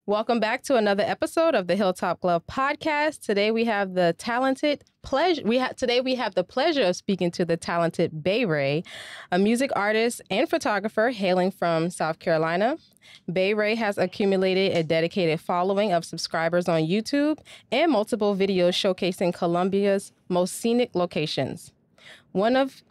Welcome back to another episode of the Hilltop Glove Podcast. Today we have the pleasure of speaking to the talented BayRay, a music artist and photographer hailing from South Carolina. BayRay has accumulated a dedicated following of subscribers on YouTube and multiple videos showcasing Colombia's most scenic locations. One of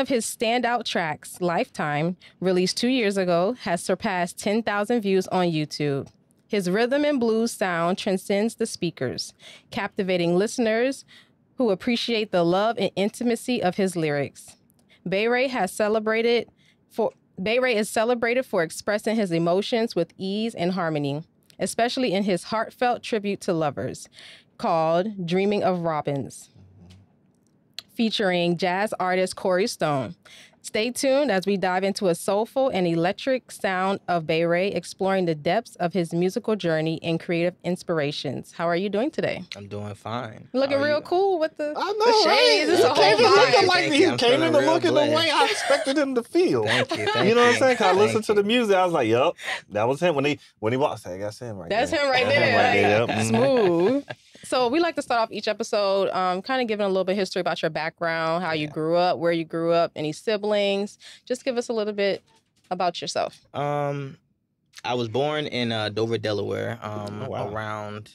his standout tracks, Lifetime, released 2 years ago, has surpassed 10,000 views on YouTube. His rhythm and blues sound transcends the speakers, captivating listeners who appreciate the love and intimacy of his lyrics. BayRay is celebrated for expressing his emotions with ease and harmony, especially in his heartfelt tribute to lovers, called Dreaming of Robins, featuring jazz artist Corey Stone. Stay tuned as we dive into a soulful and electric sound of BayRay, exploring the depths of his musical journey and creative inspirations. How are you doing today? I'm doing fine. Looking real cool with the I know, the shades. right? It's a whole He vibe. looking like he came in to look at the blessed. way I expected him to feel. Thank you. You know what I'm saying? 'Cause I listened Thank to the you. music. I was like, yup, that was him. When he walked, I said, that's him right That's there. him right That's there. him right there, Like, yep. Smooth. So we like to start off each episode kind of giving a little bit of history about your background, how you grew up, where you grew up, any siblings. Just give us a little bit about yourself. I was born in Dover, Delaware. wow. Around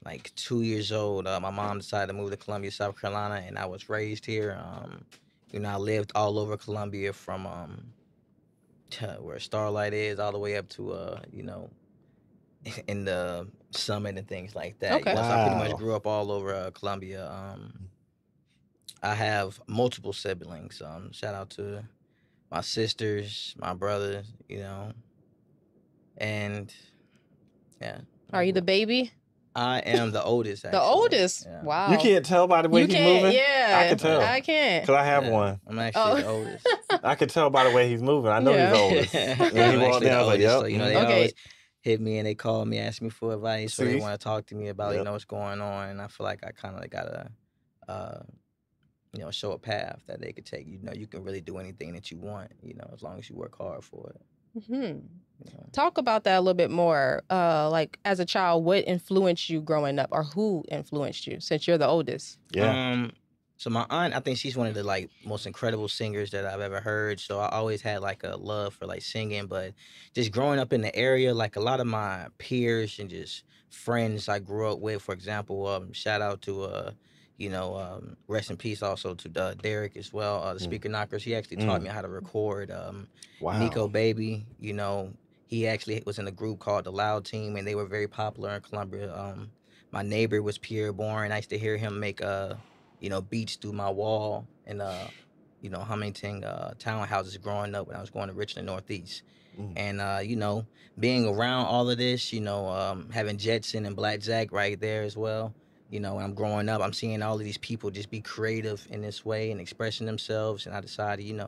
like 2 years old. My mom decided to move to Columbia, South Carolina, and I was raised here. I lived all over Columbia from where Starlight is all the way up to in the Summit and things like that. Okay. So I pretty Wow. much grew up all over Columbia. I have multiple siblings. Shout out to my sisters, my brothers, and yeah. Are you the baby? I am the oldest. Actually. The oldest? Yeah. Wow. You can't tell by the way You he's can't, moving? yeah. I can tell. I can't. Because I have Yeah. one. I'm actually the Oh. oldest. I can tell by the way he's moving. I know Yeah. he's oldest. I'm When he actually walked the down, I was like, oldest, yep. so, they Okay. always hit me and they call me, ask me for advice, or they See? want to talk to me about, Yep. what's going on. And I feel like I kind of gotta, show a path that they could take. You can really do anything that you want, as long as you work hard for it. Mhm. you know. Talk about that a little bit more. Like as a child, what influenced you growing up, or who influenced you since you're the oldest? Yeah. So my aunt, I think she's one of the most incredible singers that I've ever heard. So I always had a love for singing, but just growing up in the area, a lot of my peers and just friends I grew up with, for example, shout out to rest in peace also to Derek as well, the Speaker Knockers. He actually taught me how to record. Wow. Nico Baby, he actually was in a group called the Loud Team, and they were very popular in Columbia. My neighbor was Pierre Bourne. I used to hear him make beats through my wall in Hummington townhouses growing up when I was going to Richland Northeast. And being around all of this, having Jetson and Black Jack right there as well. When I'm growing up, I'm seeing all of these people just be creative in this way and expressing themselves, and I decided,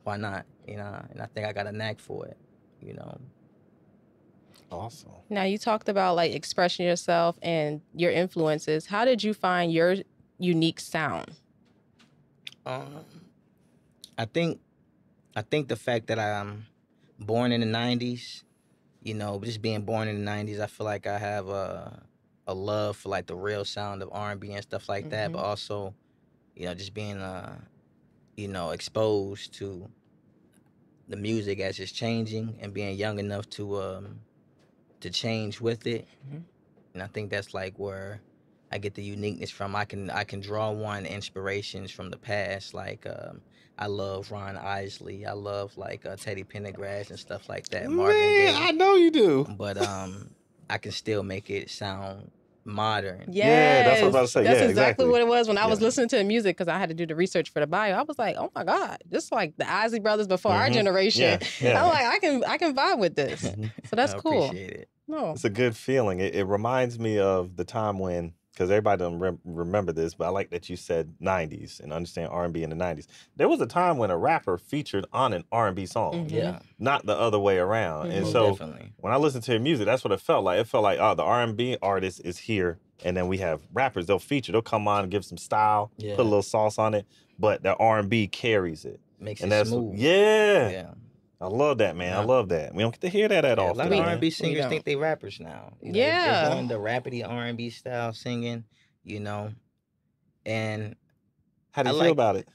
why not? And I think I got a knack for it. Awesome. Now you talked about expressing yourself and your influences. How did you find your unique sound? I think the fact that I'm born in the 90s, just being born in the 90s, I feel like I have a love for the real sound of R&B and stuff like that, but also, just being exposed to the music as it's changing and being young enough to change with it. And I think that's where I get the uniqueness from. I can draw on inspirations from the past, I love Ron Isley. I love Teddy Pendergrass and stuff like that. Marvin Gaye. Man, I know you do. But I can still make it sound modern. Yeah, that's what I was about to say. That's Yeah, exactly exactly. what it was when I was Yeah. listening to the music, because I had to do the research for the bio. I was like, oh my God, just like the Isley Brothers before our generation. Yeah. I'm like, I can vibe with this. So that's I cool. appreciate it. No. It's a good feeling. It reminds me of the time when, because everybody don't remember this, but I like that you said 90s and understand R&B in the 90s. There was a time when a rapper featured on an R&B song, Yeah. not the other way around. And Most so definitely. when I listened to your music, that's what it felt like. It felt like, oh, the R&B artist is here, and then we have rappers. They'll feature. They'll come on and give some style, Yeah. put a little sauce on it, but the R&B carries it. Makes And it that's smooth. yeah. Yeah. I love that, man. Yeah. I love that. We don't get to hear that A often. lot of man. R&B singers don't. think they rappers now. You know, Yeah. they're doing the rapidy R&B style singing, you know. And How do you I feel like- about it?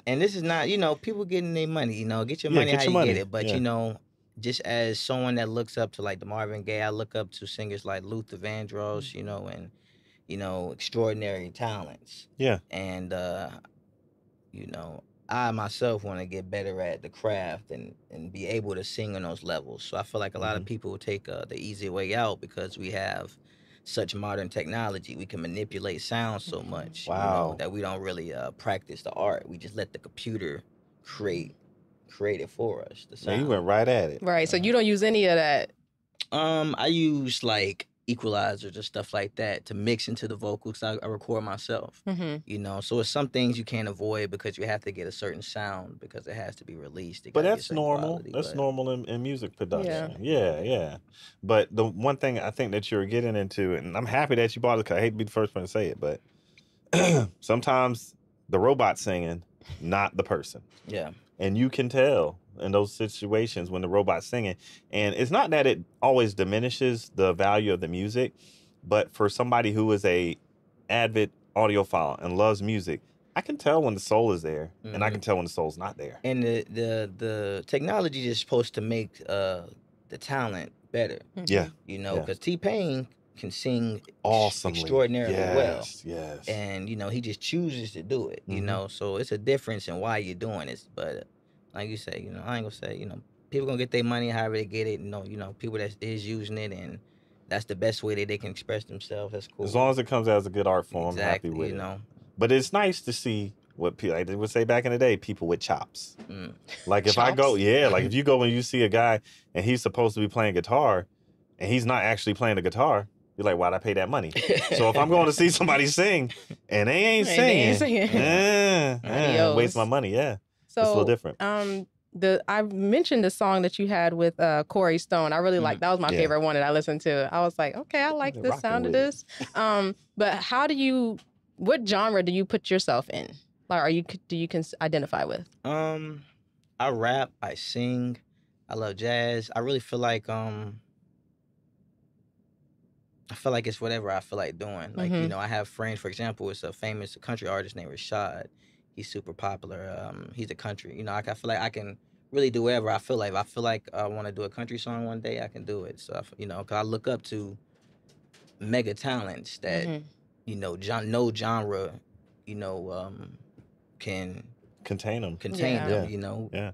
And this is not, you know, people getting their money, you know, get your Yeah, money get how your you money. get it. But, Yeah. you know, just as someone that looks up to like the Marvin Gaye, I look up to singers like Luther Vandross, you know, and, you know, extraordinary talents. Yeah. And, you know, I myself want to get better at the craft and be able to sing on those levels. So I feel like a lot of people take the easy way out because we have such modern technology. We can manipulate sound so much, you know, Wow. that we don't really practice the art. We just let the computer create it for us. The sound. Man, you went right at it. Right. So you don't use any of that. I use like equalizers and stuff like that to mix into the vocals. I record myself, you know. So it's some things you can't avoid because you have to get a certain sound because it has to be released. It But gotta get that's certain normal. quality, That's but- normal in music production. Yeah. But the one thing I think that you're getting into, and I'm happy that you brought it, 'cause I hate to be the first one to say it, but sometimes the robot singing, not the person. Yeah. And you can tell in those situations when the robot's singing. And it's not that it always diminishes the value of the music, but for somebody who is a avid audiophile and loves music, I can tell when the soul is there, and I can tell when the soul's not there. And the technology is supposed to make the talent better. Yeah. You know, Yeah. because T-Pain can sing Awesomely. extraordinarily well. Yes. And, you know, he just chooses to do it, you know. So it's a difference in why you're doing this. But like you say, you know, I ain't gonna say, you know, people gonna get their money however they get it. You know, people that is using it, and that's the best way that they can express themselves. That's cool. As long as it comes out as a good art form, exactly, I'm happy with you it. know. But it's nice to see what people, like they would say back in the day, people with chops. Like if I Chops? go, like if you go and you see a guy and he's supposed to be playing guitar and he's not actually playing the guitar, you're like, why'd I pay that money? So if I'm going to see somebody sing and they ain't singing, waste my money. Yeah. So it's a little different. I mentioned the song that you had with Corey Stone. I really liked that. Was my favorite one that I listened to. I was like, okay, I like the sound of this. But what genre do you put yourself in? Like, do you identify with? I rap, I sing, I love jazz. I really feel like it's whatever I feel like doing. Like, you know, I have friends, for example, it's a famous country artist named Rashad. He's super popular. He's a country. You know, I feel like I can really do whatever I feel like. If I feel like I want to do a country song one day, I can do it. So, you know, because I look up to mega talents that, you know, no genre, you know, can contain them. You know. Yeah.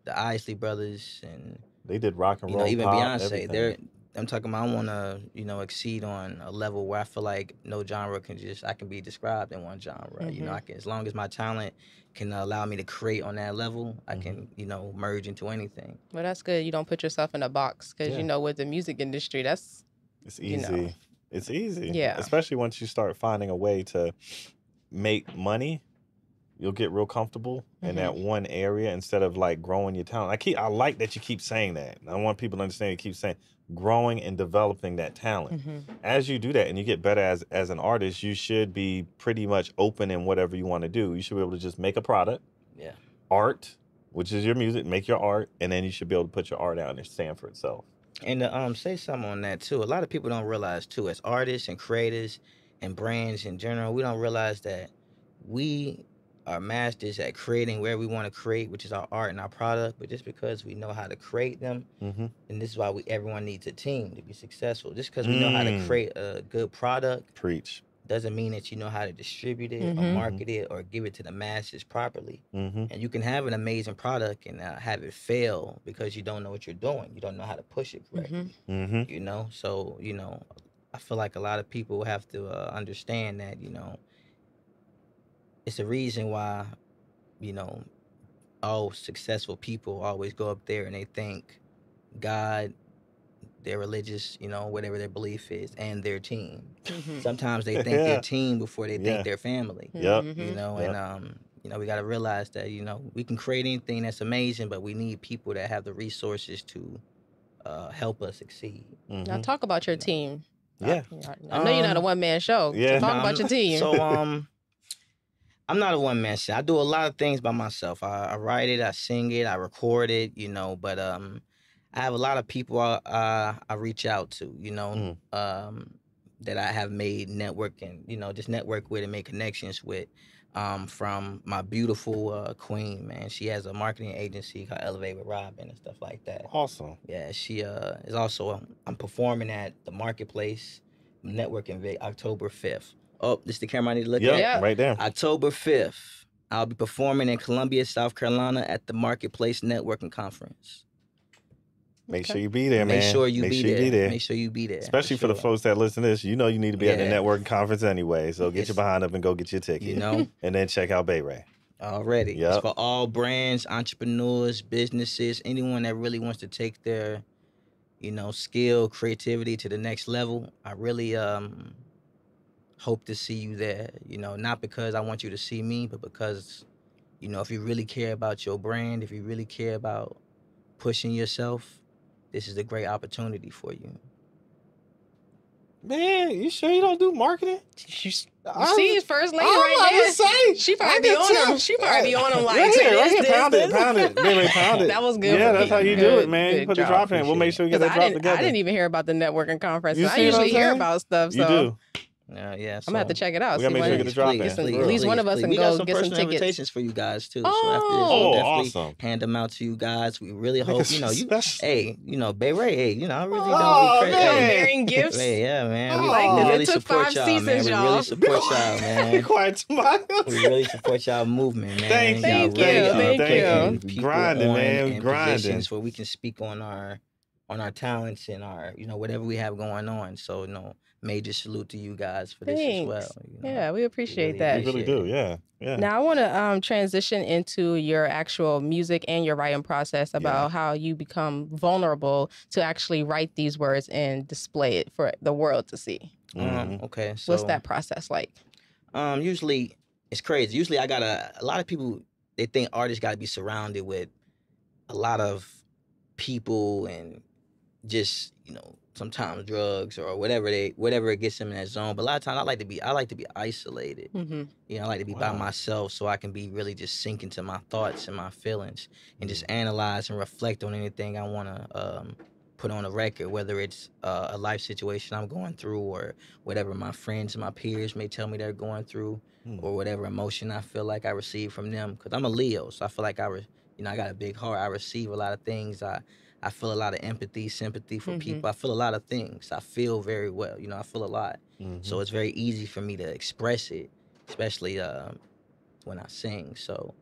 The Isley Brothers and they did rock and roll. You know, even pop, Beyonce. everything. I'm talking about I want to, you know, exceed on a level where I feel like no genre I can be described in one genre. You know, as long as my talent can allow me to create on that level, I can, you know, merge into anything. Well, that's good. You don't put yourself in a box because, you know, with the music industry, it's easy. You know. It's easy. Yeah. Especially once you start finding a way to make money, you'll get real comfortable in that one area instead of like growing your talent. I like that you keep saying that. I want people to understand you keep saying growing and developing that talent. As you do that and you get better as an artist, you should be pretty much open in whatever you want to do. You should be able to just make a product. Yeah. Art, which is your music, make your art, and then you should be able to put your art out and stand for itself. And to say something on that too, a lot of people don't realize too, as artists and creators and brands in general, we don't realize that we are masters at creating where we want to create, which is our art and our product. But just because we know how to create them, and this is why everyone needs a team to be successful. Just because we know how to create a good product, doesn't mean that you know how to distribute it or market it or give it to the masses properly. And you can have an amazing product and have it fail because you don't know what you're doing. You don't know how to push it correctly. You know, so you know, I feel like a lot of people have to understand that, you know, it's a reason why, you know, all successful people always go up there and they thank God, their religious, you know, whatever their belief is, and their team. Sometimes they thank their team before they thank their family. You know, and you know, we got to realize that, you know, we can create anything that's amazing, but we need people that have the resources to help us succeed. Now talk about your team. Yeah. I know you're not a one-man show. So talk about your team. So I'm not a one man show. I do a lot of things by myself. I write it, I sing it, I record it, but I have a lot of people I reach out to, that I have made networking, just network with and make connections with. From my beautiful queen, man. She has a marketing agency called Elevate with Robin and stuff like that. Awesome. Yeah, she is also. I'm performing at the Marketplace Networking Vic October 5th. Oh, this is the camera I need to look at. Yeah, right there. October 5th. I'll be performing in Columbia, South Carolina at the Marketplace Networking Conference. Make sure you be there, man. Make sure you be there. Make sure you be there. Especially for the folks that listen to this. You need to be at the networking conference anyway. So get your behind up and go get your ticket. And then check out BayRay. Already. Yep. It's for all brands, entrepreneurs, businesses, anyone that really wants to take their, skill, creativity to the next level. I really hope to see you there. Not because I want you to see me, but because, if you really care about your brand, if you really care about pushing yourself, this is a great opportunity for you. Man, you sure you don't do marketing? You see his first lady right there. She probably be on him. She probably be on him like, right here, pound it. BayRay, pound it. That was good. Yeah, that's how you do it, man. You put the drop in. We'll make sure we get that drop together. I didn't even hear about the networking conference. I usually hear about stuff. You do. Yeah, I'm gonna have to check it out. We gotta make sure you get the drop in. At least one of us can go get some tickets. Invitations for you guys too. So after this, we'll definitely awesome. Hand them out to you guys. We really hope BayRay. I really don't be bearing gifts. Hey, yeah, man. We like this. really It took support 5 y'all, seasons, man. y'all. We really support y'all, man. Quiet tomorrow. We really support y'all movement, man. Thank you. Grinding, man. Grinding. Where we can speak on our talents and our whatever we have going on. So major salute to you guys for this as well. Yeah, we appreciate that. We really do. Yeah. Now I want to transition into your actual music and your writing process about how you become vulnerable to actually write these words and display it for the world to see. Okay. So what's that process like? Usually it's crazy. Usually I got a lot of people, they think artists got to be surrounded with a lot of people and just, sometimes drugs or whatever it gets them in that zone. But a lot of times I like to be isolated. I like to be by myself so I can be really just sink into my thoughts and my feelings and just analyze and reflect on anything I want to put on a record, whether it's a life situation I'm going through or whatever my friends and my peers may tell me they're going through or whatever emotion I feel like I receive from them. Because I'm a Leo, so I feel like I got a big heart. I receive a lot of things. I feel a lot of empathy, sympathy for people. I feel a lot of things. I feel very well. I feel a lot. So it's very easy for me to express it, especially when I sing. So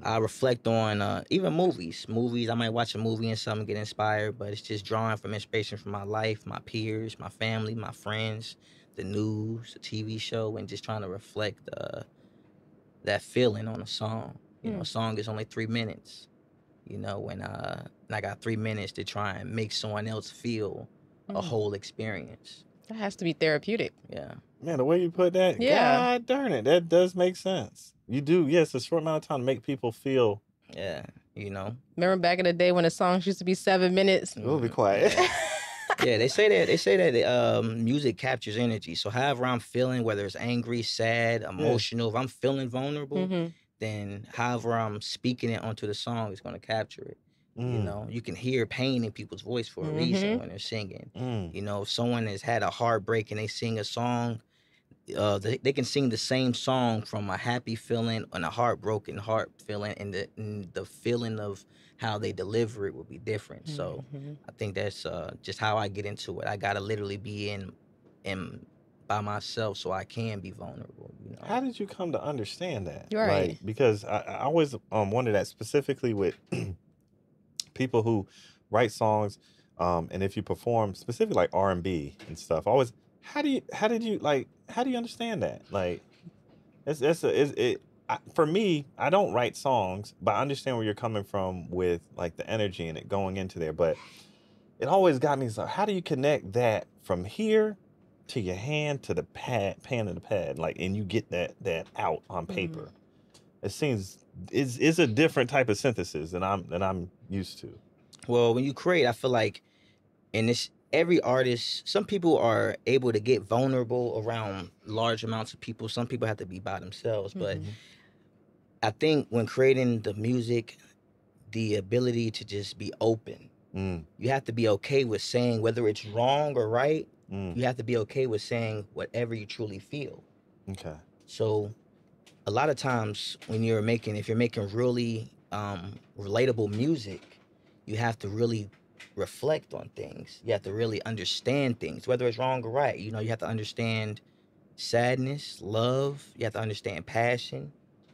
I reflect on even movies. I might watch a movie and something, get inspired, but it's just drawing from inspiration from my life, my peers, my family, my friends, the news, the TV show, and just trying to reflect that feeling on a song. A song is only 3 minutes. When I got 3 minutes to try and make someone else feel a whole experience. That has to be therapeutic. Yeah. Man, the way you put that, God darn it, that does make sense. You do, yes, a short amount of time to make people feel. Yeah, Remember back in the day when the songs used to be 7 minutes? We'll be quiet. Yeah, they say that music captures energy. So however I'm feeling, whether it's angry, sad, emotional, if I'm feeling vulnerable, then however I'm speaking it onto the song is going to capture it. You can hear pain in people's voice for a reason when they're singing. If someone has had a heartbreak and they sing a song, they can sing the same song from a happy feeling and a heartbroken heart feeling, and the feeling of how they deliver it will be different. So I think that's just how I get into it. I gotta literally be in by myself so I can be vulnerable. How did you come to understand that? You're right. Like, because I always wonder that specifically with people who write songs, and if you perform specifically like R&B and stuff, always how do you understand that? Like, for me, I don't write songs, but I understand where you're coming from with like the energy and it going into there. But it always got me, so how do you connect that from here to your hand to the pan of the pad, like, and you get that out on paper? It seems is a different type of synthesis than I'm used to. Well, when you create, I feel like in this, every artist, some people are able to get vulnerable around large amounts of people. Some people have to be by themselves. But I think when creating the music, the ability to just be open. You have to be okay with saying whether it's wrong or right. You have to be okay with saying whatever you truly feel. Okay. So a lot of times when if you're making really relatable music, you have to really reflect on things. You have to really understand things, whether it's wrong or right. You know, you have to understand sadness, love. You have to understand passion,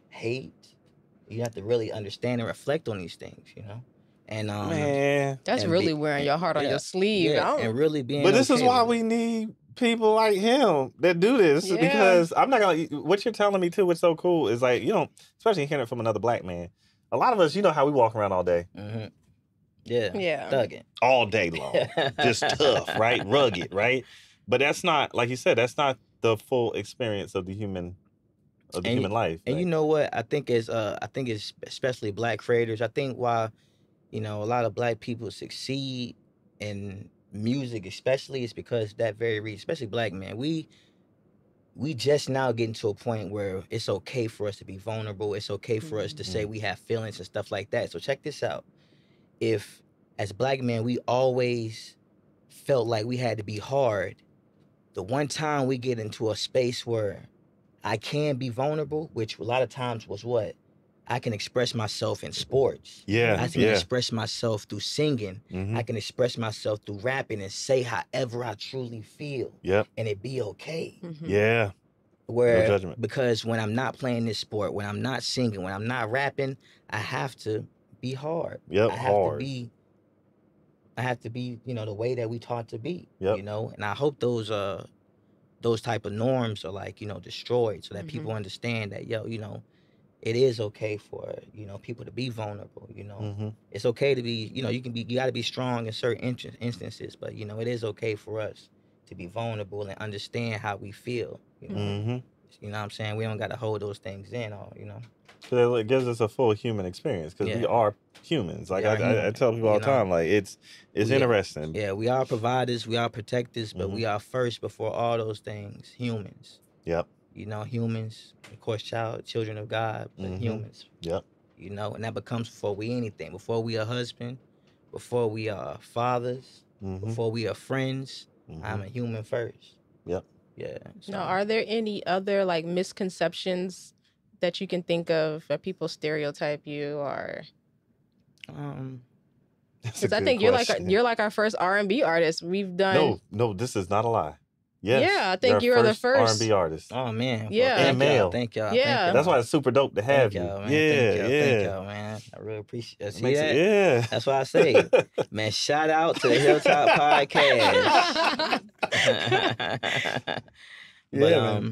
hate. You have to really understand and reflect on these things, you know? And Man, That's and really wearing your heart on your sleeve. yeah, and really being but this is okay why with we it. need people like him that do this, Yeah. because I'm not gonna. What you're telling me too, what's so cool is like, you know, especially hearing it from another black man. A lot of us, you know, how we walk around all day, Yeah. thugging all day long, just tough, right, rugged, right. But that's not, like you said, that's not the full experience of the human life. And like, you know what? I think it's especially black creators. I think why, you know, a lot of black people succeed in music, especially, is because that very reason. Especially black men, we just now getting to a point where it's okay for us to be vulnerable. It's okay for us to say we have feelings and stuff like that. So check this out. If as black men we always felt like we had to be hard, the one time we get into a space where I can be vulnerable, which a lot of times was what? I can express myself in sports. Yeah, I can yeah. express myself through singing. I can express myself through rapping and say however I truly feel. Yep. And it be okay. Yeah. Where, no judgment. Because when I'm not playing this sport, when I'm not singing, when I'm not rapping, I have to be hard. Yep, I have to be, you know, the way that we taught to be. Yep. You know, and I hope those type of norms are, like, you know, destroyed, so that people understand that, yo, you know, it is okay for, you know, people to be vulnerable. You know, it's okay to be, you know, you got to be strong in certain instances, but, you know, it is okay for us to be vulnerable and understand how we feel. You know, you know what I'm saying? We don't got to hold those things in, or, you know. Because it gives us a full human experience, because we are humans. Like I tell people all the time, like it's interesting. Yeah, we are providers, we are protectors, but we are first before all those things, humans. Yep. You know, humans, of course, children of God, but humans. Yep. You know, and that becomes before we anything. Before we are husband, before we are fathers, before we are friends, I'm a human first. Yep. Yeah. So. Now, are there any other like misconceptions that you can think of that people stereotype you, or? Because I think you're like our first R&B artist. We've done. No, this is not a lie. Yes. Yeah, I think you're the first R&B artist. Oh man. Yeah. Well, and male. Thank y'all. Yeah. Thank y'all. That's why it's super dope to have you. Man. Yeah. Thank y'all, man. I really appreciate it. See that? Yeah. That's why I say, man, shout out to the Hilltop Podcast. But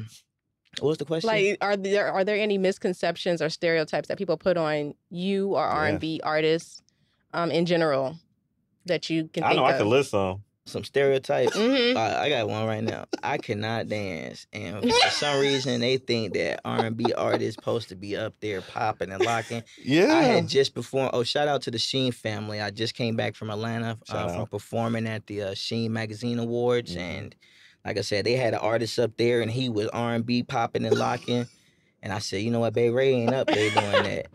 what was the question? Like, are there any misconceptions or stereotypes that people put on you or R&B artists in general that you can think of? I could list some stereotypes. I got one right now. I cannot dance, and for some reason they think that R&B artists supposed to be up there popping and locking. Yeah. I had just performed. Oh, shout out to the Sheen family. I just came back from Atlanta from performing at the Sheen Magazine Awards, and like I said, they had an artist up there, and he was R&B popping and locking. And I said, you know what, BayRay ain't up there doing that.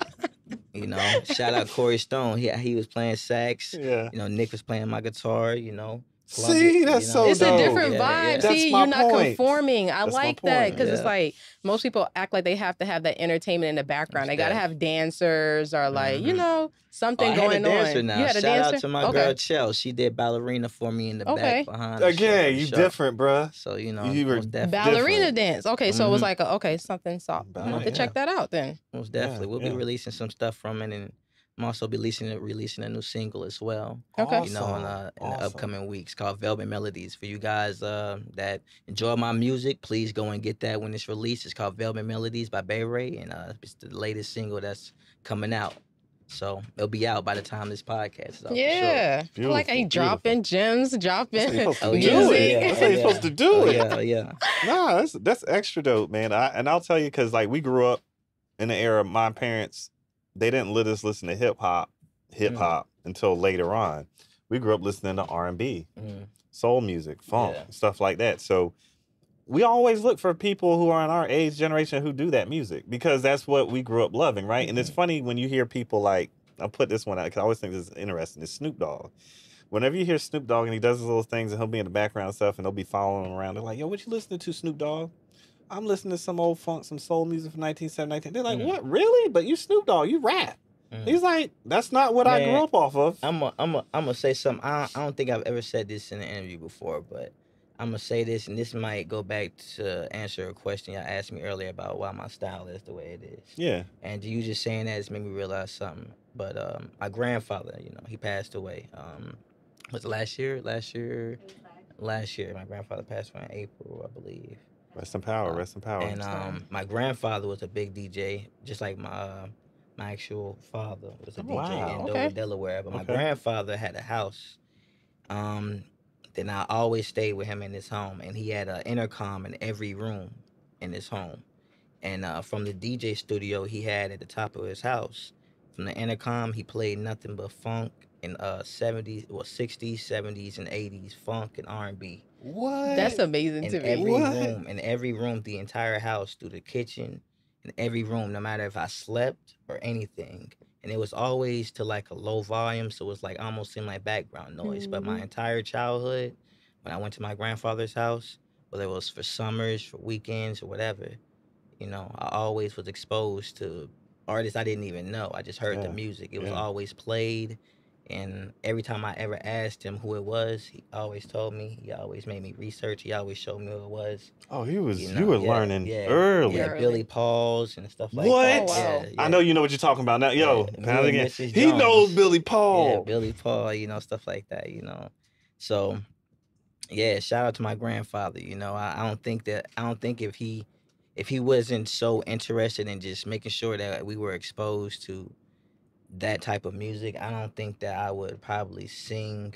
You know, shout out Corey Stone. He was playing sax. Yeah. You know, Nick was playing my guitar. You know. See, that's so it's dope. a different vibe. Yeah. See, you're not conforming. I like that, because it's like most people act like they have to have that entertainment in the background. They got to have dancers or like, you know, something going on. I had a dancer now. You had a Shout dancer? out to my girl Chell. She did ballerina for me in the back behind. Again, you different, bruh. So, you know, you were ballerina dance. Okay, so it was like something soft. I'm going to check that out then. Most definitely. We'll be releasing some stuff from it, and I'm also be releasing a new single as well. Okay. You know, in the upcoming weeks, called Velvet Melodies. For you guys that enjoy my music, please go and get that when it's released. It's called Velvet Melodies by BayRay, and it's the latest single that's coming out. So it'll be out by the time this podcast is out. Yeah. For sure. I like how you dropping gems, dropping music. That's how you're supposed to do it. Yeah. Nah, that's extra dope, man. I'll tell you, because like we grew up in the era, my parents, they didn't let us listen to hip hop until later on. We grew up listening to R&B, soul music, funk, stuff like that. So we always look for people who are in our age generation who do that music because that's what we grew up loving, right? And it's funny when you hear people like, I'll put this one out because I always think this is interesting. It's Snoop Dogg. Whenever you hear Snoop Dogg and he does his little things and he'll be in the background and stuff and they'll be following him around, they're like, yo, what you listening to, Snoop Dogg? I'm listening to some old funk, some soul music from 1970. They're like, what, really? But you Snoop Dogg, you rap. He's like, that's not what I grew up off of. I'm gonna say something. I don't think I've ever said this in an interview before, but I'm gonna say this, and this might go back to answer a question you asked me earlier about why my style is the way it is. Yeah. And you just saying that has made me realize something. But my grandfather, he passed away. Was it last year? Last year, my grandfather passed away in April, I believe. Rest in power. Rest in power. And my grandfather was a big DJ, just like my actual father was a DJ in Dover, Delaware. But my grandfather had a house. Then I always stayed with him in his home, and he had an intercom in every room in his home. And from the DJ studio he had at the top of his house, from the intercom, he played nothing but funk and 70s, 60s, 70s, and 80s funk and R&B. What? That's amazing to me. In every room, the entire house, through the kitchen, in every room, no matter if I slept or anything. And it was always to like a low volume, so it was like almost seemed like background noise. But my entire childhood, when I went to my grandfather's house, whether it was for summers, for weekends, or whatever, I always was exposed to artists I didn't even know. I just heard the music. It was always played. And every time I ever asked him who it was, he always told me. He always made me research. He always showed me who it was. Oh, you were learning early. Yeah, Billy Paul's and stuff like that. What? Oh, wow. I know you know what you're talking about now. Yo, again. He knows Billy Paul. Yeah, Billy Paul, stuff like that, So, yeah, shout out to my grandfather. I don't think if he wasn't so interested in just making sure that we were exposed to that type of music, I don't think that I would probably sing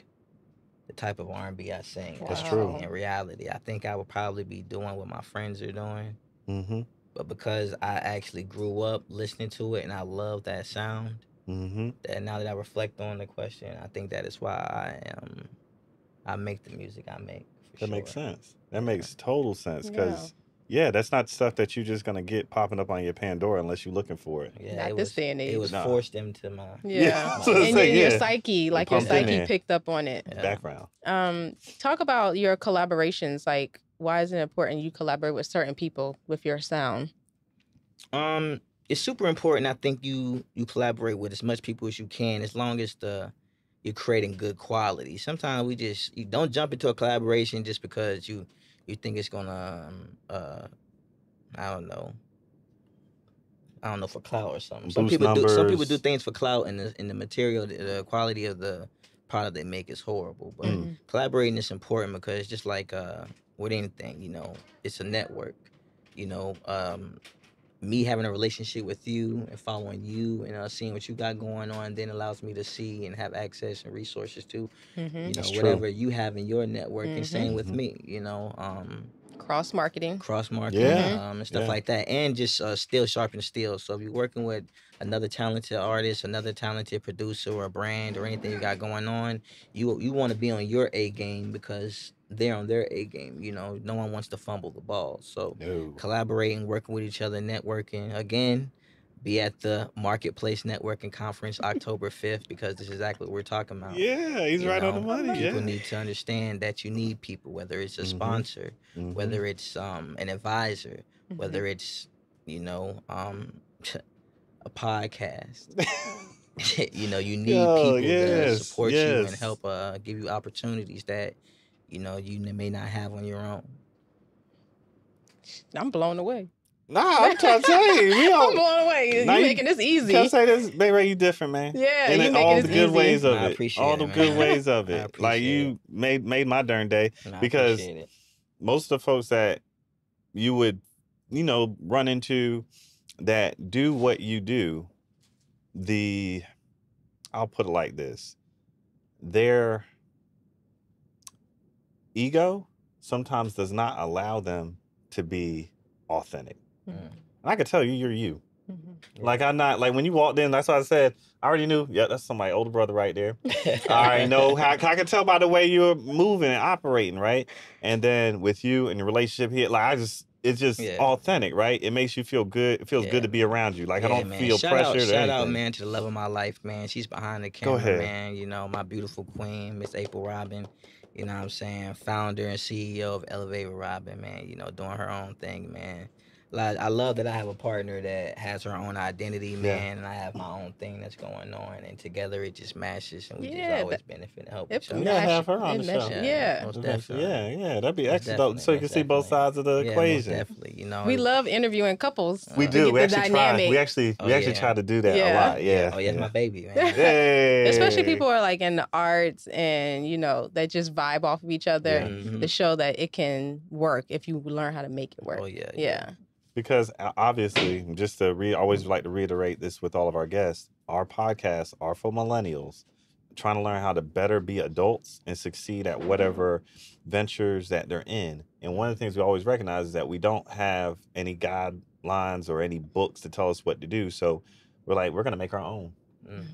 the type of R&B I sing. That's true. In reality, I think I would probably be doing what my friends are doing. Mm-hmm. But because I actually grew up listening to it and I love that sound, that now that I reflect on the question, I think that is why I make the music I make. That makes sense. That makes total sense because. Yeah, that's not stuff that you're just gonna get popping up on your Pandora unless you're looking for it. Yeah, not this day and age. It was forced into my your psyche, your psyche picked up on it. Background. Talk about your collaborations. Like, why is it important you collaborate with certain people with your sound? It's super important. I think you collaborate with as much people as you can, as long as you're creating good quality. Sometimes you don't jump into a collaboration just because you think it's gonna, I don't know, for clout or something. Some people do things for clout, and the material, the quality of the product they make is horrible. But collaborating is important because just like with anything, it's a network. Me having a relationship with you and following you and seeing what you got going on then allows me to see and have access and resources to whatever you have in your network, and same with me, cross marketing and stuff like that, and just steel sharpen steel. So if you're working with another talented artist, another talented producer or a brand or anything you got going on, you want to be on your A game because they're on their A game. No one wants to fumble the ball. So collaborating, working with each other, networking. Again, be at the Marketplace Networking Conference October 5th because this is exactly what we're talking about. Yeah, he's right on the money. People need to understand that you need people, whether it's a sponsor, whether it's an advisor, whether it's, a podcast. You need people to support you and help give you opportunities that you may not have on your own. I'm blown away. Nah, I'm trying to tell you. I'm blown away. You're making this easy. Can I say this? BayRay, you different, man. Yeah, and you making all this the good easy. ways of I it. appreciate all the good ways of it. Like you made my darn day because most of the folks that you would, run into that do what you do, I'll put it like this. Their ego sometimes does not allow them to be authentic. And I can tell you, you're you. Like I'm not like when you walked in. That's what I said. I already knew. Yeah, that's my older brother right there. I already know how I can tell by the way you're moving and operating, right? And then with you and your relationship here, like it's just authentic, right? It makes you feel good. It feels good to be around you. Like I don't feel pressured or anything. Shout out, man, to the love of my life, man. She's behind the camera, man. You know, my beautiful queen, Miss April Robin. You know what I'm saying? Founder and CEO of Elevate with Robin, man. You know, doing her own thing, man. Like, I love that I have a partner that has her own identity, man, and I have my own thing that's going on, and together it just matches, and we just always benefit and help each other. We gotta have her on the show. Most definitely. Yeah, that'd be excellent. So you can see both sides of the equation. Most definitely. You know, we love interviewing couples. We do. We actually try. We actually try to do that a lot. Yeah. Oh yeah, my baby, man. Especially people who are like in the arts and that just vibe off of each other to show that it can work if you learn how to make it work. Oh yeah. Because obviously, just to always like to reiterate this with all of our guests, our podcasts are for millennials trying to learn how to better be adults and succeed at whatever ventures that they're in. And one of the things we always recognize is that we don't have any guidelines or any books to tell us what to do. So we're going to make our own.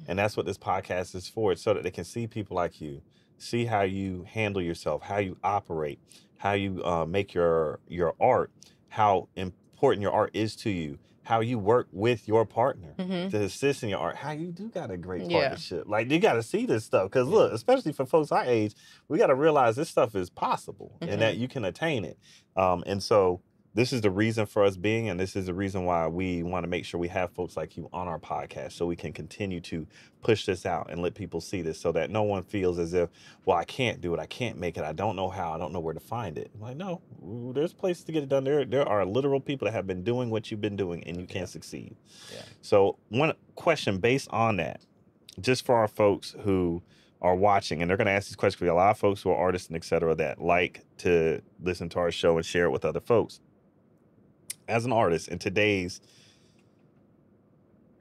And that's what this podcast is for. It's so that they can see people like you, see how you handle yourself, how you operate, how you make your art, how important your art is to you, how you work with your partner to assist in your art, how you do got a great partnership. Like, you got to see this stuff. Because, look, especially for folks our age, we got to realize this stuff is possible and that you can attain it. And so this is the reason for us being, and this is the reason why we want to make sure we have folks like you on our podcast so we can continue to push this out and let people see this so that no one feels as if, well, I can't do it, I can't make it, I don't know how, I don't know where to find it. Like, no, there's places to get it done. There are literal people that have been doing what you've been doing and you can't succeed. So one question based on that, just for our folks who are watching, and they're going to ask this question because a lot of folks who are artists and et cetera that like to listen to our show and share it with other folks. As an artist in today's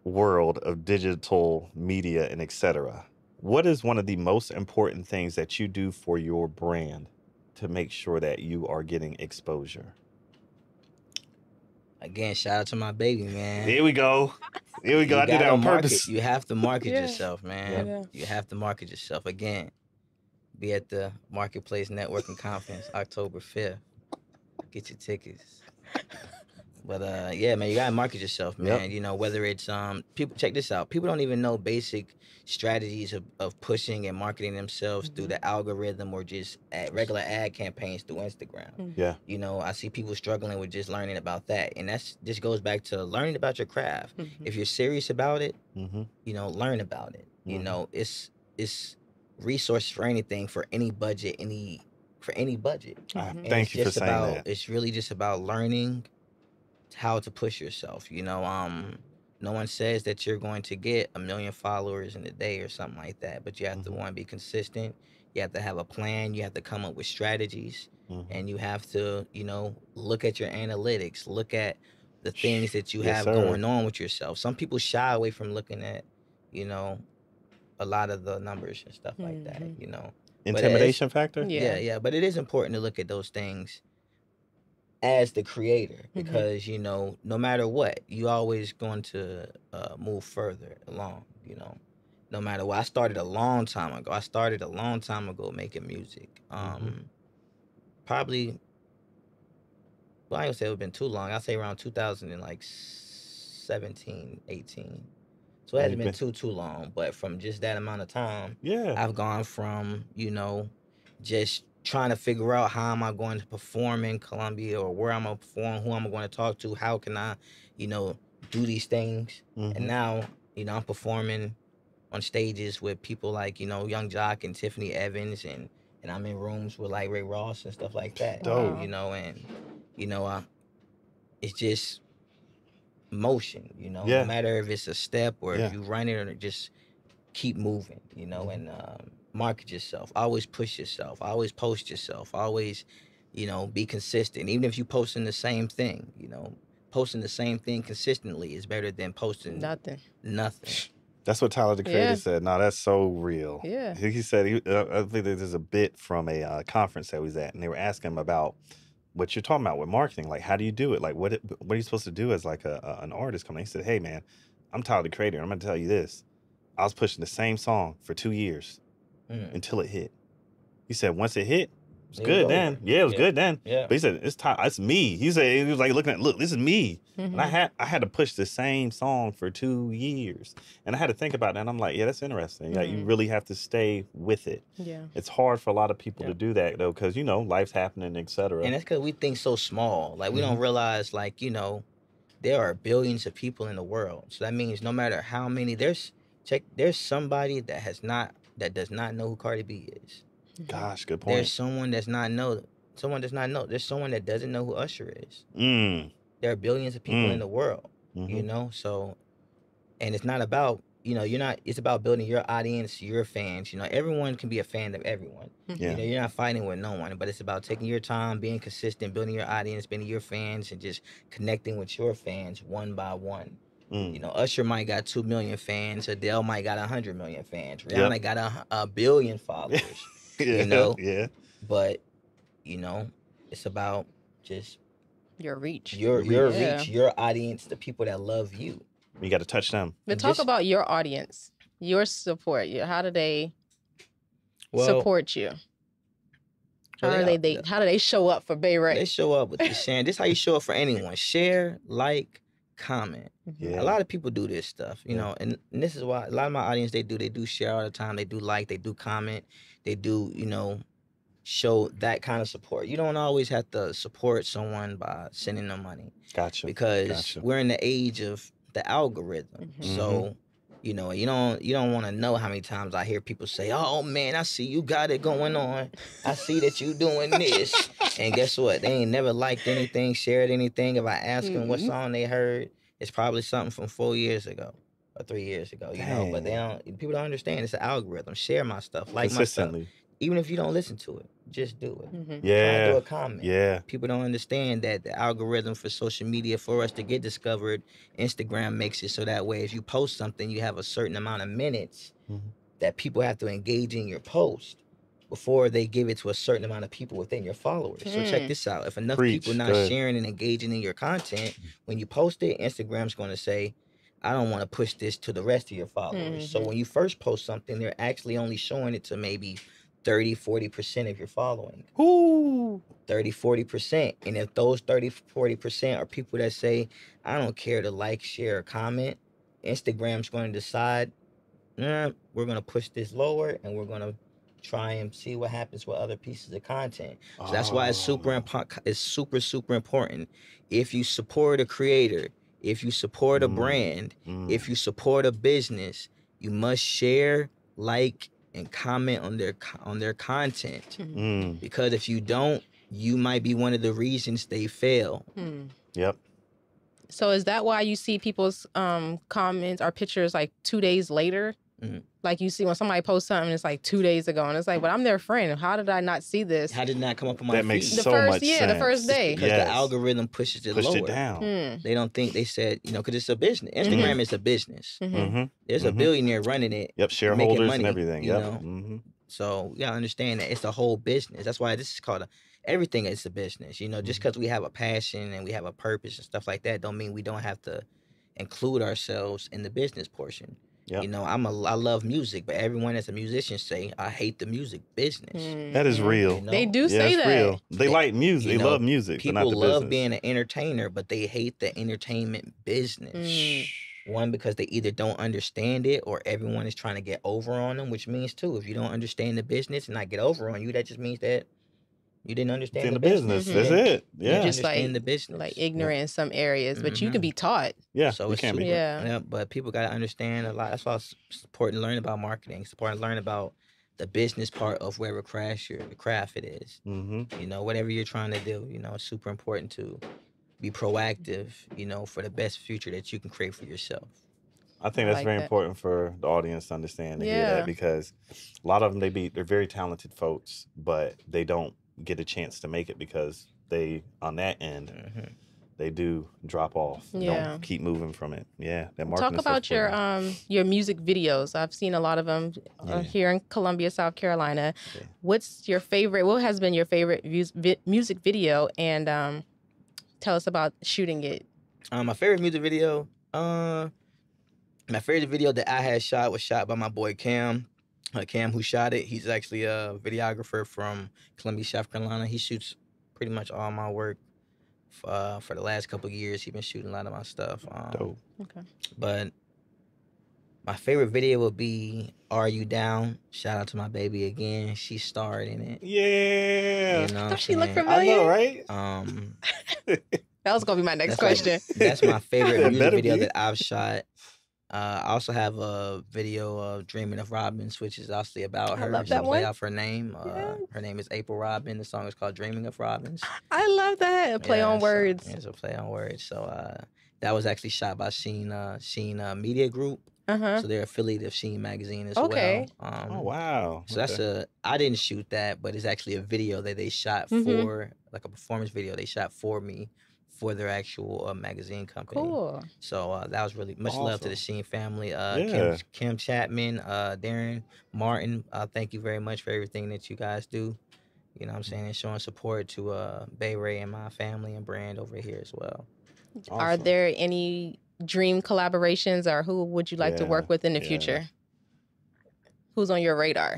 world of digital media and etc., what is one of the most important things that you do for your brand to make sure that you are getting exposure? Again, shout out to my baby, man. Here we go. I did that on purpose. You have to market yourself, man. Yeah. You have to market yourself. Again, be at the Marketplace Networking Conference, October 5th. Get your tickets. But yeah, man, you gotta market yourself, man. You know, whether it's people, check this out. People don't even know basic strategies of pushing and marketing themselves through the algorithm or just regular ad campaigns through Instagram. Yeah. You know, I see people struggling with just learning about that, and just goes back to learning about your craft. If you're serious about it, you know, learn about it. You know, it's resources for anything, for any budget, for any budget. Thank you for saying that. It's really just about learning how to push yourself. You know, no one says that you're going to get 1 million followers in a day or something like that, but you have to want to be consistent. You have to have a plan. You have to come up with strategies, and you have to, you know, look at your analytics, look at the things that you have going on with yourself. Some people shy away from looking at, you know, a lot of the numbers and stuff like that, you know. Intimidation factor? Yeah. But it is important to look at those things as the creator, because you know, no matter what, you always going to move further along. You know, no matter what. I started a long time ago making music. Probably, well, I don't say it's been too long. I'll say around 2017, 18. So it hasn't been too long. But from just that amount of time, I've gone from, you know, just trying to figure out how am I going to perform in Colombia, or where I'm going to perform, who I'm going to talk to, how can I, you know, do these things. And now, you know, I'm performing on stages with people like, you know, Young Jock and Tiffany Evans, and I'm in rooms with like Ray Ross and stuff like that. You know, and, you know, it's just motion, you know, no matter if it's a step or if you run it, or just keep moving, you know, and market yourself. Always push yourself. Always post yourself. Always, you know, be consistent. Even if you posting the same thing, you know, posting the same thing consistently is better than posting nothing. That's what Tyler, the Creator, said. No, that's so real. Yeah. He said, I think there's a bit from a conference that he was at, and they were asking him about what you're talking about with marketing. Like, how do you do it? Like, what are you supposed to do as like an artist coming? He said, hey man, I'm Tyler the Creator. I'm gonna tell you this. I was pushing the same song for 2 years until it hit. He said once it hit, it was good then. Yeah, it was good then. Yeah. But he said it's me. He said he was like looking at, look, this is me. Mm-hmm. And I had to push the same song for 2 years. And I had to think about that. And I'm like, yeah, that's interesting. Like, you really have to stay with it. Yeah. It's hard for a lot of people to do that though, because you know, life's happening, etc. And that's because we think so small. Like, we don't realize, like, you know, there are billions of people in the world. So that means no matter how many, there's somebody that does not know who Cardi B is. Gosh, good point. There's someone that's not know. There's someone that doesn't know who Usher is. There are billions of people in the world, you know? So, and it's not about, you know, it's about building your audience, your fans. You know, everyone can be a fan of everyone. Yeah. You know, you're not fighting with no one, but it's about taking your time, being consistent, building your audience, building your fans, and just connecting with your fans one by one. You know, Usher might got 2 million fans. Adele might got 100 million fans. Rihanna got a billion followers. You know? Yeah. But, you know, it's about just your reach. Your reach, your audience, the people that love you. You got to touch them. But talk about your audience, your support. How do they support you? How do they show up for BayRay? They show up with the sharing. This is how you show up for anyone. Share, like, comment. Yeah. A lot of people do this stuff, you know, and this is why a lot of my audience, they do share all the time. They do like, they do comment, they do, you know, show that kind of support. You don't always have to support someone by sending them money. Gotcha. Because we're in the age of the algorithm. So, you know, you don't want to know how many times I hear people say, oh man, I see you got it going on. I see that you doing this. And guess what? They ain't never liked anything, shared anything. If I ask them what song they heard, it's probably something from 4 years ago or 3 years ago, you know, but people don't understand. It's an algorithm. Share my stuff, like my stuff. Even if you don't listen to it, just do it. Yeah. Try to do a comment. Yeah. People don't understand that the algorithm for social media, for us to get discovered, Instagram makes it so that way if you post something, you have a certain amount of minutes that people have to engage in your post before they give it to a certain amount of people within your followers. So check this out. If enough people not sharing and engaging in your content, when you post it, Instagram's going to say, I don't want to push this to the rest of your followers. So when you first post something, they're actually only showing it to maybe 30-40% of your following. 30-40%. And if those 30-40% are people that say, I don't care to like, share, or comment, Instagram's going to decide, we're going to push this lower and we're going to try and see what happens with other pieces of content. So that's why it's super important. If you support a creator, if you support a brand, if you support a business, you must share, like, and comment on their content. Because if you don't, you might be one of the reasons they fail. Yep. So is that why you see people's comments or pictures like 2 days later? Like you see when somebody posts something, it's like 2 days ago, and it's like, but I'm their friend. How did I not see this? How did it not come up on my feed? That makes the so first, much sense. the first day. Because the algorithm pushes it lower. It down. They don't think, they said, you know, because it's a business. Instagram is a business. There's a billionaire running it. Yep, shareholders money, and everything. You know? So you gotta understand that it's a whole business. That's why this is called everything is a business. You know, just because we have a passion and we have a purpose and stuff like that, don't mean we don't have to include ourselves in the business portion. Yep. You know, I love music, but everyone that's a musician say, I hate the music business. That is real. You know? They do say that. Real. They like music. They love music. People but not the love business. being an entertainer, but they hate the entertainment business. One, because they either don't understand it or everyone is trying to get over on them, which means too, if you don't understand the business and not get over on you, that just means that you didn't understand the business. That's it. Yeah. You just understand the business. Like ignorant in some areas, but you can be taught. Yeah. So you it's can be. Yeah. But people got to understand a lot. That's why it's important to learn about marketing. It's important to learn about the business part of wherever the craft it is. You know, whatever you're trying to do, you know, it's super important to be proactive, you know, for the best future that you can create for yourself. I think that's very important for the audience to understand and hear that, because a lot of them, they're very talented folks, but they don't get a chance to make it because they, on that end, they do drop off. Yeah. Don't keep moving from it. Yeah, that Talk marketing about stuff's your music videos. I've seen a lot of them here in Columbia, South Carolina. Yeah. What's your favorite? What has been your favorite music video? And tell us about shooting it. My favorite music video. My favorite video that I had shot was shot by my boy Cam. Cam, who shot it, he's actually a videographer from Columbia, South Carolina. He shoots pretty much all my work for the last couple of years. He's been shooting a lot of my stuff. Dope. Okay. But my favorite video would be "Are You Down?" Shout out to my baby again. She starred in it. Yeah. You know, Don't she look I familiar? know, right? That was gonna be my next question. That's my favorite It music better video be. that I've shot. I also have a video of "Dreaming of Robins," which is obviously about her. love It's that a play one. off her name. Yeah. Her name is April Robin. The song is called "Dreaming of Robins." I love that. Play on words. It's a play on words. So that was actually shot by Sheen Media Group. So they're affiliate of Sheen Magazine as Okay. well. Oh wow. So that's I didn't shoot that, but it's actually a video that they shot for, like a performance video they shot for me for their actual magazine company. Cool. So that was really much love to the Sheen family. Yeah. Kim Chapman, Darren Martin, thank you very much for everything that you guys do. You know what I'm saying? And showing support to BayRay and my family and brand over here as well. Awesome. Are there any dream collaborations, or who would you like to work with in the future? Who's on your radar?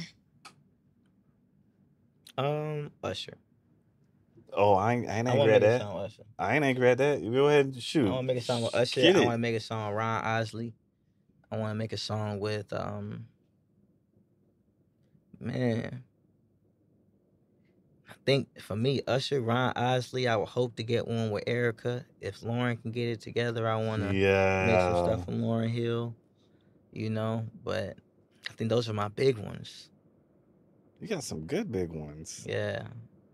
Usher. Oh, I ain't angry at that. I ain't angry at that. You go ahead and shoot. I want to make a song with Usher. I want to make a song with Ron Isley. I want to make a song with man. I think for me, Usher, Ron Isley. I would hope to get one with Erica. If Lauren can get it together, I want to make some stuff from Lauryn Hill. You know, but I think those are my big ones. You got some good big ones. Yeah,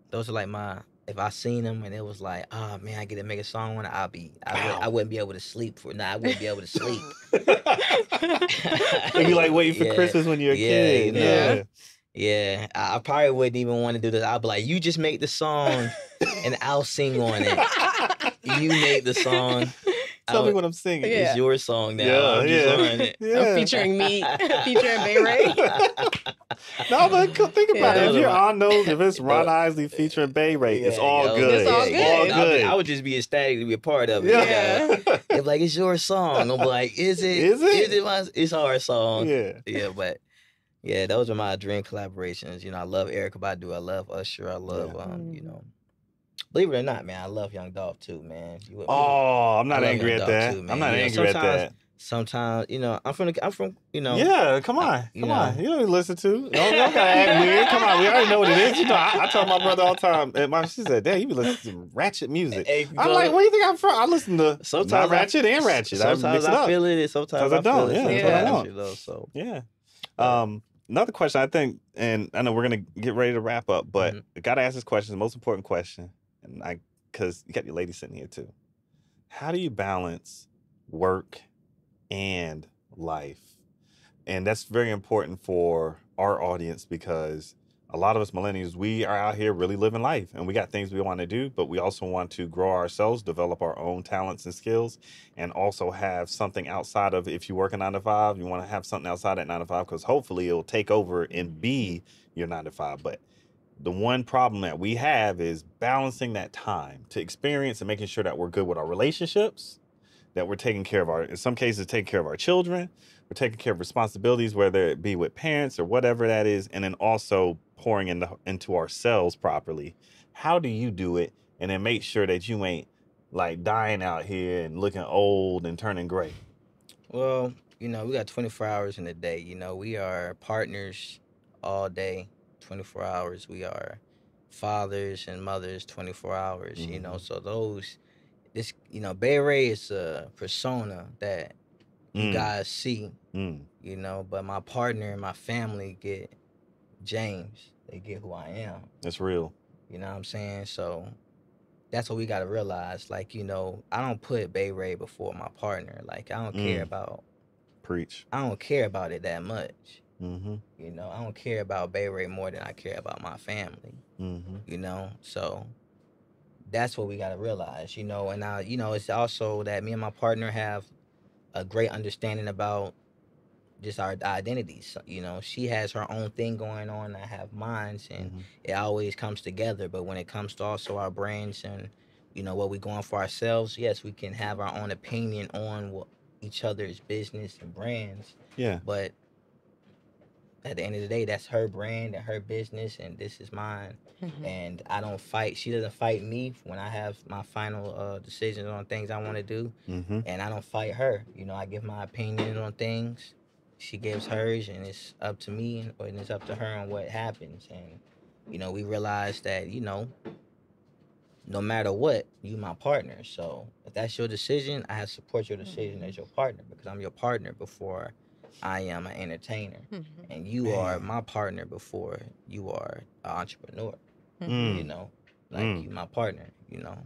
those are like my. If I seen them and it was like, oh man, I get to make a song on it, I wouldn't be able to sleep I wouldn't be able to sleep. It'd be like waiting for Christmas when you're a kid. You know? Yeah. I probably wouldn't even want to do this. I'd be like, you just make the song and I'll sing on it. You make the song. Tell me what I'm singing. It's your song now. I'm just on it. I'm featuring me, featuring BayRay. No, but think about it. If you're on those, if it's Ron Isley featuring BayRay, it's all good. It's all good. I would just be ecstatic to be a part of it. Yeah. If like it's your song, I'm like, is it? It's our song. Yeah. But yeah, those are my dream collaborations. You know, I love Erykah Badu. I love Usher. I love you know. Believe it or not, man, I love Young Dolph too, man. I'm not angry at that. I'm not angry at that. Sometimes, you know, I'm from, you know. Yeah, come on. You don't even listen to. You don't gotta act weird. Come on, we already know what it is. You know, I tell my brother all the time. And she said, "Dad, you be listening to ratchet music." I'm like, "Where do you think I'm from?" I listen to sometimes ratchet and ratchet. Sometimes I feel it. Sometimes I don't. Yeah. Another question, I think, and I know we're gonna get ready to wrap up, but I gotta ask this question, the most important question, and because you got your lady sitting here too. How do you balance work and life? And that's very important for our audience because a lot of us millennials, we are out here really living life and we got things we want to do, but we also want to grow ourselves, develop our own talents and skills, and also have something outside of, if you work a 9 to 5, you want to have something outside that 9 to 5 because hopefully it'll take over and be your 9 to 5. But the one problem that we have is balancing that time to experience and making sure that we're good with our relationships, that we're taking care of in some cases, taking care of our children, we're taking care of responsibilities, whether it be with parents or whatever that is, and then also pouring into ourselves properly. How do you do it? And then make sure that you ain't like dying out here and looking old and turning gray. Well, you know, we got 24 hours in a day. You know, we are partners all day, 24 hours. We are fathers and mothers 24 hours, you know, so BayRay is a persona that you guys see, you know, but my partner and my family get James. They get who I am. That's real. You know what I'm saying? So that's what we got to realize. Like, you know, I don't put BayRay before my partner. Like, I don't care about... Preach. I don't care about it that much. Mm-hmm. You know, I don't care about BayRay more than I care about my family. Mm-hmm. You know, so that's what we got to realize, you know. And you know, it's also that me and my partner have a great understanding about just our identities. So, you know, she has her own thing going on, I have mine, and it always comes together. But when it comes to also our brains and, you know, what we going for ourselves, yes, we can have our own opinion on what each other's business and brands. Yeah. But at the end of the day, that's her brand and her business, and this is mine. And I don't fight. She doesn't fight me when I have my final decisions on things I want to do, and I don't fight her. You know, I give my opinion on things. She gives hers, and it's up to me, and it's up to her on what happens. And you know, we realize that, you know, no matter what, you my partner. So if that's your decision, I have to support your decision as your partner, because I'm your partner before I am an entertainer, and you are my partner before you are an entrepreneur. You know, like you my partner. You know,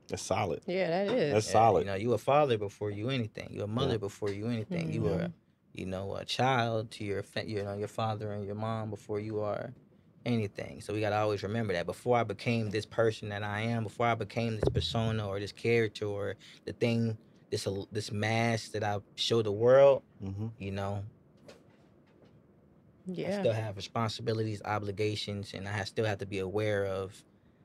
that's solid. Yeah, that is. That's solid. You know, you a father before you anything. You a mother before you anything. You are, you know, a child to your you know, your father and your mom before you are anything. So we gotta always remember that. Before I became this person that I am, before I became this persona or this character or the thing, this mask that I show the world, you know, I still have responsibilities, obligations, and I still have to be aware of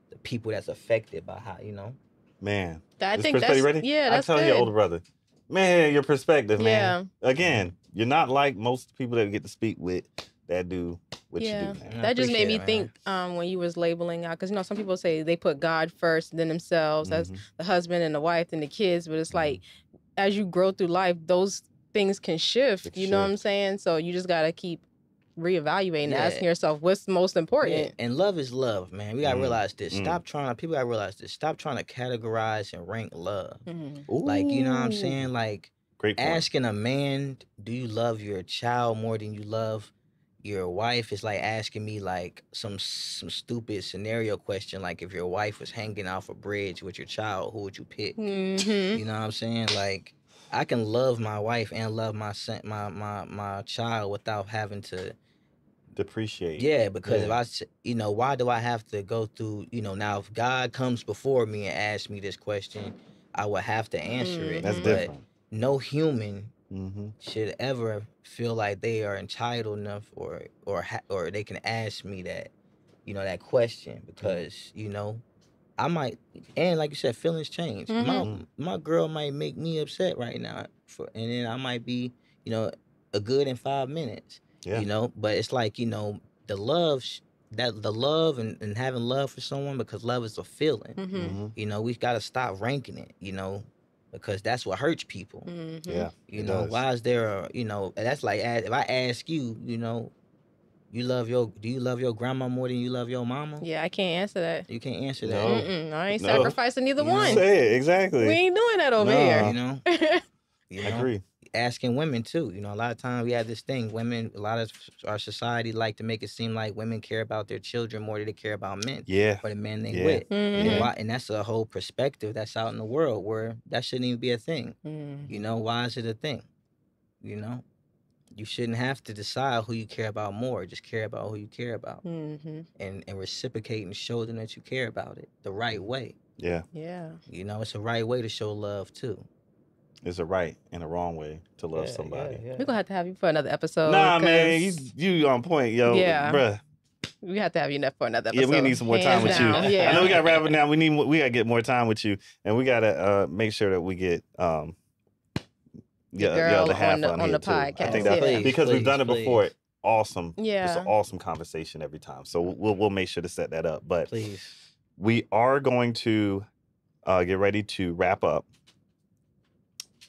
the people that's affected by how, you know. Man, I this think perspective that's ready? yeah. That's I tell good. your older brother, man, your perspective, man. Yeah. Again, you're not like most people that we get to speak with that do what you do. Man. That just made me think when you was labeling out, because you know some people say they put God first, then themselves as the husband and the wife and the kids, but it's like as you grow through life, those things can shift. You know what I'm saying? So you just gotta keep reevaluating, asking yourself what's most important. Yeah. And love is love, man. We gotta realize this. People gotta realize this. Stop trying to categorize and rank love. Like, you know what I'm saying? Like, great point. Asking a man, do you love your child more than you love your wife, is like asking me like some stupid scenario question, like if your wife was hanging off a bridge with your child, who would you pick? You know what I'm saying? Like, I can love my wife and love my son, my child without having to depreciate. Yeah, because if I, you know, why do I have to go through, you know, now if God comes before me and asks me this question, I would have to answer it. That's different. No human should ever feel like they are entitled enough or they can ask me that, you know, that question, because, you know, I might, and like you said, feelings change. My girl might make me upset right now, and then I might be, you know, a good in 5 minutes. You know, but it's like, you know, the love and having love for someone, because love is a feeling. You know, we got to stop ranking it, you know, because that's what hurts people. You know, why is there a, you know, that's like, if I ask you, you know, do you love your grandma more than you love your mama? Yeah, I can't answer that. You can't answer that. No. I ain't sacrificing either one. Say it, exactly. We ain't doing that over here. You know? I agree. Asking women too, you know, a lot of times we have this thing, women, a lot of our society like to make it seem like women care about their children more than they care about men, or the men they with. And that's a whole perspective that's out in the world where that shouldn't even be a thing. You know, why is it a thing? You know, you shouldn't have to decide who you care about more. Just care about who you care about, and reciprocate and show them that you care about it the right way. Yeah. You know, it's a right way to show love too. There's a right and a wrong way to love somebody. We're going to have you for another episode. Nah, man, you on point, yo. Yeah. Bruh. We have to have you for another episode. Yeah, we need some more time with you. Yeah. I know we got to wrap it now. We got to get more time with you. And we got to make sure that we get your other half on the podcast. I think that, because we've done it before. Awesome. Yeah. It's an awesome conversation every time. So we'll make sure to set that up. But please, we are going to get ready to wrap up.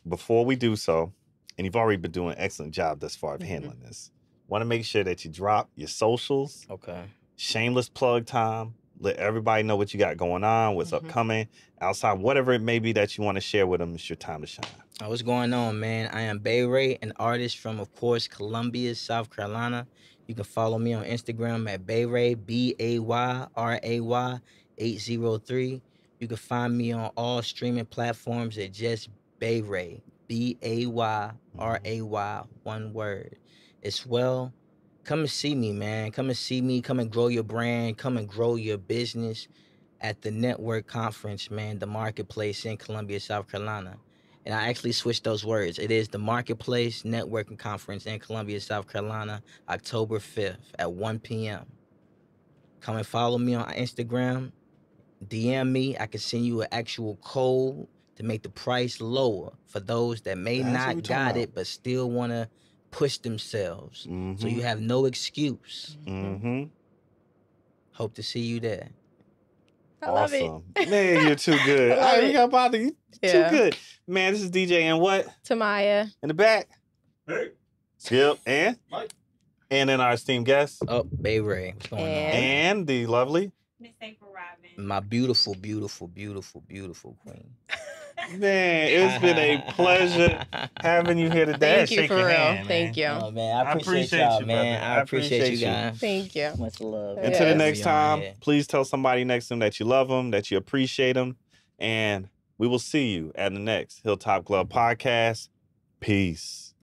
Before we do so, and you've already been doing an excellent job thus far of handling this, want to make sure that you drop your socials. Okay. Shameless plug time. Let everybody know what you got going on, what's upcoming, outside, whatever it may be that you want to share with them. It's your time to shine. What's going on, man? I am BayRay, an artist from, of course, Columbia, South Carolina. You can follow me on Instagram at BayRay, BAYRAY 803. You can find me on all streaming platforms at just BayRay, BAYRAY, one word. As well, come and see me, man. Come and see me. Come and grow your brand. Come and grow your business. at the network conference, man, the marketplace in Columbia, South Carolina. And I actually switched those words. It is the Marketplace Networking Conference in Columbia, South Carolina, October 5th at 1 p.m. Come and follow me on Instagram. DM me. I can send you an actual code to make the price lower for those that may That's what not we talking got about. it but still want to push themselves. So Mhm. you have no excuse. Mm-hmm. Hope to see you there. I love it. Awesome. Man, you're too good. I love We it. got bother you. Yeah. Too good. Man, this is DJ and what? Tamaya. In the back. Hey. Skip and Mike. And then our esteemed guest. Oh, BayRay. What's going on? And the lovely. Miss April Robin. My beautiful, beautiful, beautiful, beautiful queen. Man, it's been a pleasure having you here today. Thank you Shake for your real. hand, Thank you. Oh, man, I appreciate appreciate y'all, you, man. brother. I appreciate you guys. Thank you. Much love. Until Yeah. the next time, Yeah. please tell somebody next to them that you love them, that you appreciate them, and we will see you at the next Hilltop Glove Podcast. Peace.